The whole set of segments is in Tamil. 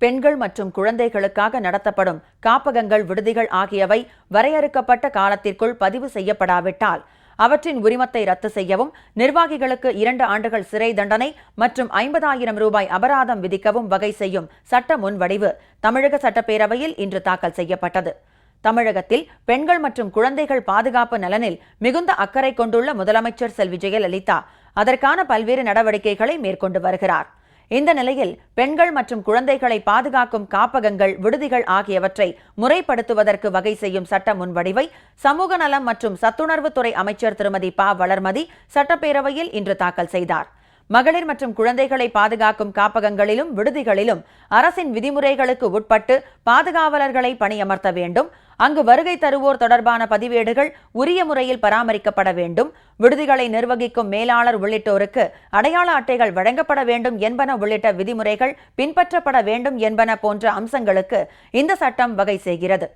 பெண்கள் மற்றும் குழந்தைகளுக்காக நடத்தப்படும் காப்பகங்கள், விடுதிகள் ஆகியவை வரையறுக்கப்பட்ட காலத்திற்குள் பதிவு செய்யப்படாவிட்டால் அவற்றின் உரிமத்தை ரத்து செய்யவும், நிர்வாகிகளுக்கு 2 ஆண்டுகள் சிறை தண்டனை மற்றும் 50,000 ரூபாய் அபராதம் விதிக்கவும் வகை செய்யும் சட்ட முன்வடிவு தமிழக சட்டப்பேரவையில் இன்று தாக்கல் செய்யப்பட்டது. தமிழகத்தில் பெண்கள் மற்றும் குழந்தைகள் பாதுகாப்பு நலனில் மிகுந்த அக்கறை கொண்டுள்ள முதலமைச்சர் செல்வி ஜெயலலிதா அதற்கான பல்வேறு நடவடிக்கைகளை மேற்கொண்டு வருகிறார். இந்த நிலையில் பெண்கள் மற்றும் குழந்தைகளை பாதுகாக்கும் காப்பகங்கள், விடுதிகள் ஆகியவற்றை முறைப்படுத்துவதற்கு வகை செய்யும் சட்ட முன்வடிவை சமூக நலம் மற்றும் சத்துணர்வுத்துறை அமைச்சர் திருமதி ப. வளர்மதி சட்டப்பேரவையில் இன்று தாக்கல் செய்தார். மகளிர் மற்றும் குழந்தைகளை பாதுகாக்கும் காப்பகங்களிலும் விடுதிகளிலும் அரசின் விதிமுறைகளுக்கு உட்பட்டு பாதுகாவலர்களை பணியமர்த்த வேண்டும். அங்கு வருகை தருவோர் தொடர்பான பதிவேடுகள் உரிய முறையில் பராமரிக்கப்பட வேண்டும். விடுதிகளை நிர்வகிக்கும் மேலாளர் உள்ளிட்டோருக்கு அடையாள அட்டைகள் வழங்கப்பட வேண்டும் என்பன உள்ளிட்ட விதிமுறைகள் பின்பற்றப்பட வேண்டும் என்பன போன்ற அம்சங்களுக்கு இந்த சட்டம் வகை செய்கிறது.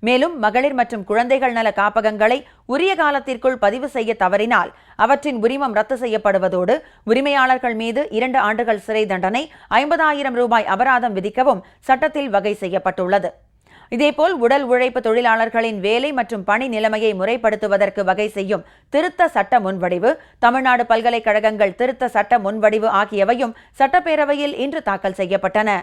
மேலும் மகளிர் மற்றும் குழந்தைகள் நல காப்பகங்களை உரிய காலத்திற்குள் பதிவு செய்ய தவறினால் அவற்றின் உரிமம் ரத்து செய்யப்படுவதோடு உரிமையாளர்கள் மீது 2 ஆண்டுகள் சிறை தண்டனை, 50,000 ரூபாய் அபராதம் விதிக்கவும் சட்டத்தில் வகை செய்யப்பட்டுள்ளது. இதேபோல் உடல் உழைப்பு தொழிலாளர்களின் வேலை மற்றும் பணி நிலைமையை முறைப்படுத்துவதற்கு வகை செய்யும் திருத்த சட்ட முன்வடிவு, தமிழ்நாடு பல்கலைக்கழகங்கள் திருத்த சட்ட முன்வடிவு ஆகியவையும் சட்டப்பேரவையில் இன்று தாக்கல் செய்யப்பட்டன.